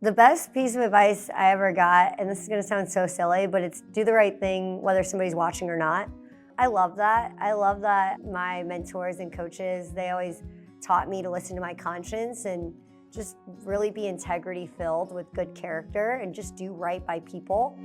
The best piece of advice I ever got, and this is gonna sound so silly, but it's do the right thing whether somebody's watching or not. I love that. I love that my mentors and coaches, they always taught me to listen to my conscience and just really be integrity filled with good character and just do right by people.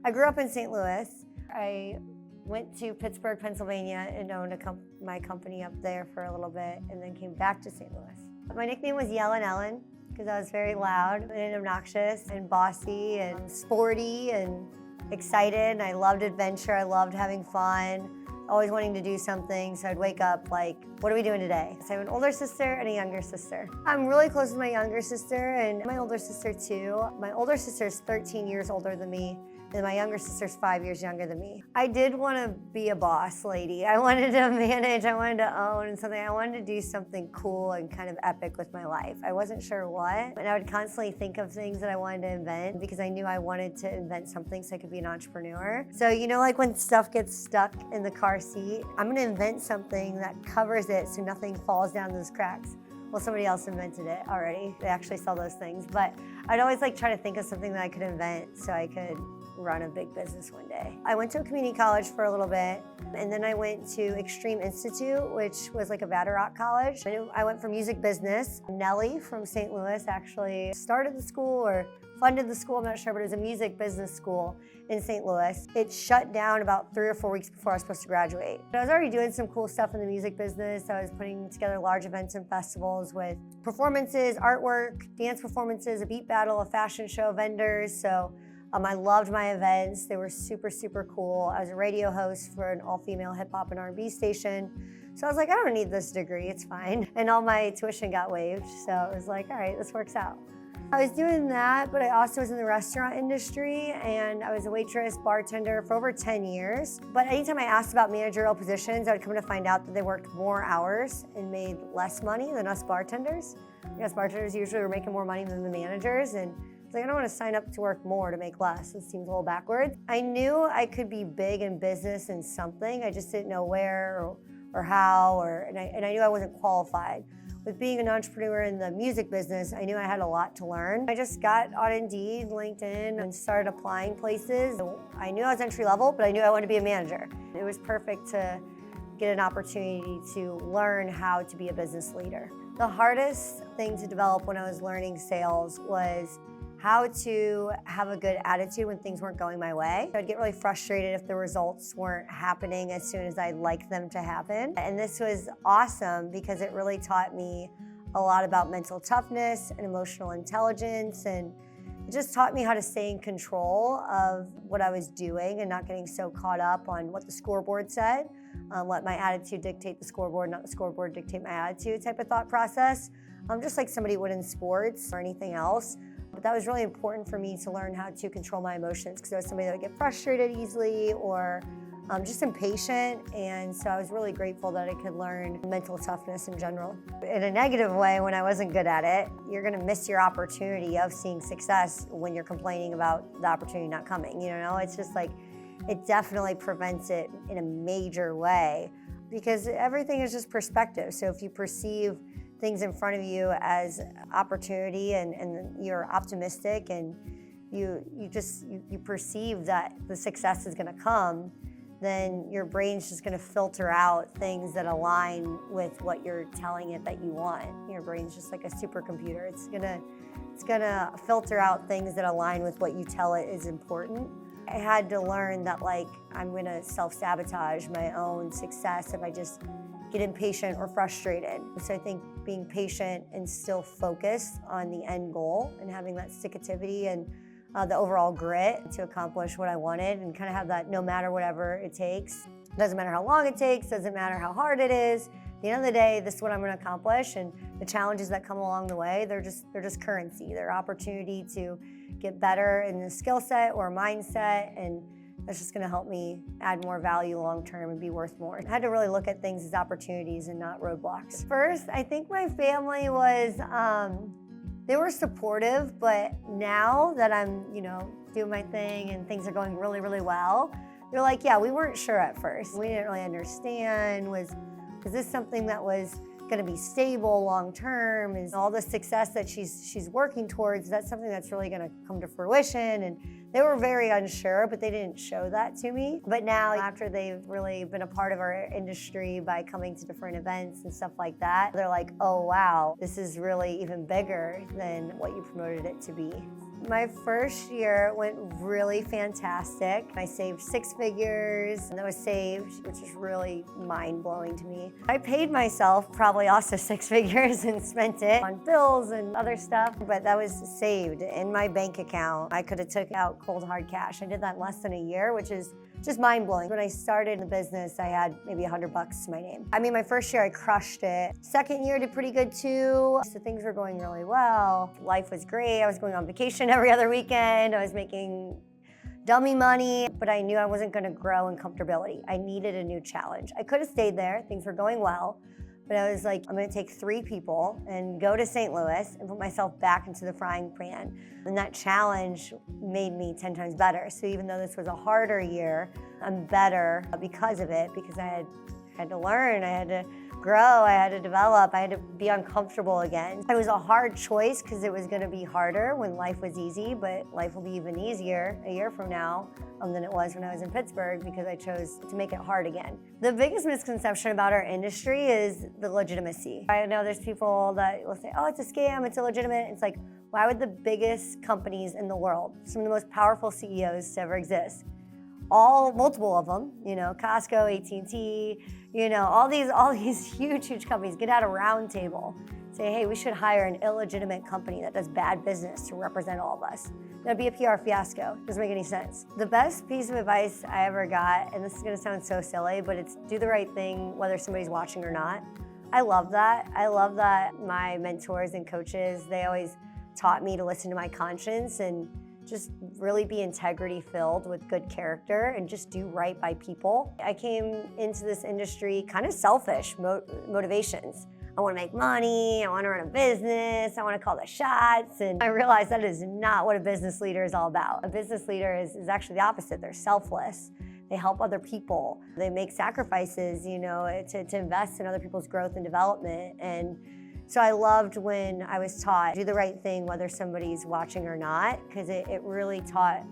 I grew up in St. Louis. I went to Pittsburgh, Pennsylvania and owned my company up there for a little bit and then came back to St. Louis. My nickname was Yellin' Ellen because I was very loud and obnoxious and bossy and sporty and excited. And I loved adventure. I loved having fun, always wanting to do something. So I'd wake up like, what are we doing today? So I have an older sister and a younger sister. I'm really close with my younger sister and my older sister too. My older sister is 13 years older than me. And my younger sister's 5 years younger than me. I did want to be a boss lady. I wanted to manage, I wanted to own something. I wanted to do something cool and kind of epic with my life. I wasn't sure what, and I would constantly think of things that I wanted to invent because I knew I wanted to invent something so I could be an entrepreneur. So you know, like when stuff gets stuck in the car seat, I'm gonna invent something that covers it so nothing falls down those cracks. Well, somebody else invented it already. They actually sell those things, but I'd always like try to think of something that I could invent so I could run a big business one day. I went to a community college for a little bit, and then I went to Extreme Institute, which was like a Vatterott college. I went for music business. Nellie from St. Louis actually started the school or funded the school, I'm not sure, but it was a music business school in St. Louis. It shut down about 3 or 4 weeks before I was supposed to graduate. I was already doing some cool stuff in the music business. I was putting together large events and festivals with performances, artwork, dance performances, a beat battle, a fashion show, vendors. So I loved my events. They were super, super cool. I was a radio host for an all-female hip-hop and R&B station. So I was like, I don't need this degree, it's fine. And all my tuition got waived. So I was like, all right, this works out. I was doing that, but I also was in the restaurant industry and I was a waitress, bartender for over 10 years. But anytime I asked about managerial positions, I would come to find out that they worked more hours and made less money than us bartenders. Us bartenders usually were making more money than the managers, and I don't want to sign up to work more to make less. It seems a little backwards. I knew I could be big in business in something. I just didn't know where or how, and I knew I wasn't qualified. With being an entrepreneur in the music business, I knew I had a lot to learn. I just got on Indeed, LinkedIn, and started applying places. I knew I was entry level, but I knew I wanted to be a manager. It was perfect to get an opportunity to learn how to be a business leader. The hardest thing to develop when I was learning sales was how to have a good attitude when things weren't going my way. I'd get really frustrated if the results weren't happening as soon as I'd like them to happen. And this was awesome because it really taught me a lot about mental toughness and emotional intelligence, and it just taught me how to stay in control of what I was doing and not getting so caught up on what the scoreboard said. Let my attitude dictate the scoreboard, not the scoreboard dictate my attitude type of thought process. Just like somebody would in sports or anything else. But that was really important for me to learn how to control my emotions because I was somebody that would get frustrated easily or just impatient. And so I was really grateful that I could learn mental toughness in general. In a negative way, when I wasn't good at it, you're gonna miss your opportunity of seeing success when you're complaining about the opportunity not coming. You know, it's just like, it definitely prevents it in a major way because everything is just perspective. So if you perceive things in front of you as opportunity and you're optimistic and you perceive that the success is going to come, then your brain's just going to filter out things that align with what you're telling it that you want. Your brain's just like a supercomputer. It's gonna filter out things that align with what you tell it is important. I had to learn that I'm gonna self-sabotage my own success if I just get impatient or frustrated. So I think being patient and still focused on the end goal and having that stick-tivity and the overall grit to accomplish what I wanted and kind of have that no matter whatever it takes. Doesn't matter how long it takes, doesn't matter how hard it is. At the end of the day, this is what I'm gonna accomplish, and the challenges that come along the way, they're just currency. They're opportunity to get better in the skill set or mindset, and that's just gonna help me add more value long-term and be worth more. I had to really look at things as opportunities and not roadblocks. First, I think my family was, they were supportive, but now that I'm, doing my thing and things are going really, really well, they're like, yeah, we weren't sure at first. We didn't really understand, was this something that was going to be stable long term, is all the success that she's working towards, that's something that's really going to come to fruition. And they were very unsure, but they didn't show that to me. But now, after they've really been a part of our industry by coming to different events and stuff like that, they're like, oh wow, this is really even bigger than what you promoted it to be. My first year went really fantastic. I saved 6 figures, and that was saved, which is really mind-blowing to me. I paid myself probably also 6 figures and spent it on bills and other stuff, but that was saved in my bank account. I could have took out cold hard cash. I did that in less than a year, which is just mind-blowing. When I started the business, I had maybe $100 to my name. I mean, my first year I crushed it. Second year did pretty good too. So things were going really well. Life was great. I was going on vacation every other weekend. I was making dummy money, but I knew I wasn't gonna grow in comfortability. I needed a new challenge. I could have stayed there. Things were going well. But I was like, I'm gonna take 3 people and go to St. Louis and put myself back into the frying pan. And that challenge made me 10 times better. So even though this was a harder year, I'm better because of it, because I had to learn, I had to grow, I had to develop, I had to be uncomfortable again. It was a hard choice because it was gonna be harder when life was easy, but life will be even easier a year from now than it was when I was in Pittsburgh, because I chose to make it hard again. The biggest misconception about our industry is the legitimacy. I know there's people that will say, oh, it's a scam, it's illegitimate. It's like, why would the biggest companies in the world, some of the most powerful CEOs to ever exist, multiple of them, Costco, AT&T, all these huge companies get at a round table, say, hey, we should hire an illegitimate company that does bad business to represent all of us. That'd be a PR fiasco. Doesn't make any sense. The best piece of advice I ever got, and this is gonna sound so silly, but it's do the right thing whether somebody's watching or not. I love that. I love that my mentors and coaches, they always taught me to listen to my conscience and just really be integrity filled with good character and just do right by people. I came into this industry kind of selfish motivations. I want to make money, I want to run a business, I want to call the shots, and I realized that is not what a business leader is all about. A business leader is actually the opposite. They're selfless. They help other people. They make sacrifices, to invest in other people's growth and development. And so I loved when I was taught, do the right thing whether somebody's watching or not, because it really taught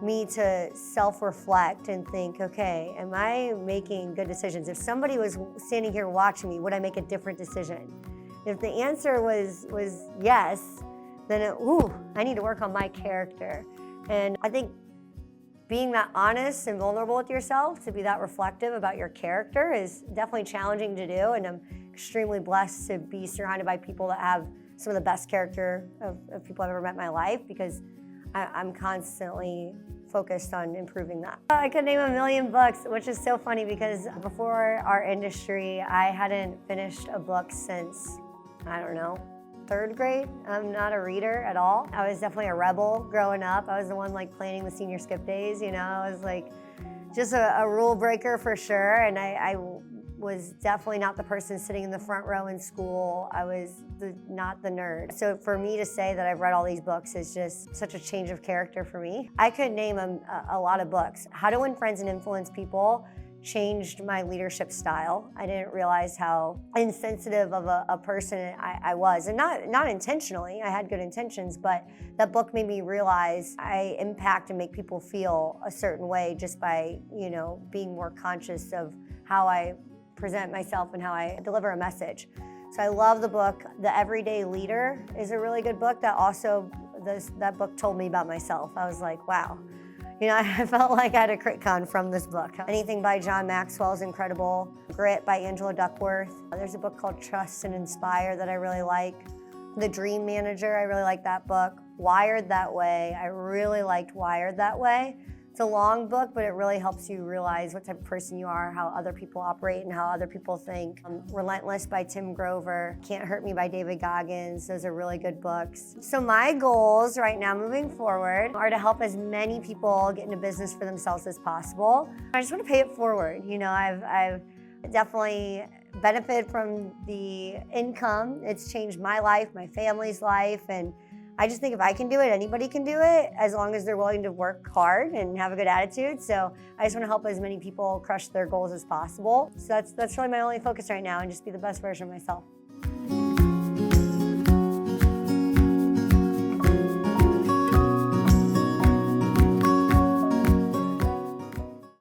me to self-reflect and think, okay, am I making good decisions? If somebody was standing here watching me, would I make a different decision? If the answer was yes, then I need to work on my character. And I think being that honest and vulnerable with yourself, to be that reflective about your character, is definitely challenging to do. And I'm extremely blessed to be surrounded by people that have some of the best character of people I've ever met in my life, because I'm constantly focused on improving that. I could name a million books, which is so funny because before our industry, I hadn't finished a book since, I don't know, 3rd grade. I'm not a reader at all. I was definitely a rebel growing up. I was the one planning the senior skip days, I was just a rule breaker for sure. And I was definitely not the person sitting in the front row in school. I was not the nerd. So for me to say that I've read all these books is just such a change of character for me. I could name a lot of books. How to Win Friends and Influence People changed my leadership style. I didn't realize how insensitive of a person I was, and not intentionally. I had good intentions, but that book made me realize I impact and make people feel a certain way just by, being more conscious of how I present myself and how I deliver a message. So I love the book. The Everyday Leader is a really good book that also, that book told me about myself. I was like, wow. I felt like I had a CritCon from this book. Anything by John Maxwell is incredible. Grit by Angela Duckworth. There's a book called Trust and Inspire that I really like. The Dream Manager, I really like that book. Wired That Way, I really liked Wired That Way. It's a long book, but it really helps you realize what type of person you are, how other people operate, and how other people think. Relentless by Tim Grover. Can't Hurt Me by David Goggins. Those are really good books. So my goals right now moving forward are to help as many people get into business for themselves as possible. I just want to pay it forward. I've definitely benefited from the income. It's changed my life, my family's life, and I just think if I can do it, anybody can do it, as long as they're willing to work hard and have a good attitude. So I just want to help as many people crush their goals as possible. So that's really my only focus right now, and just be the best version of myself.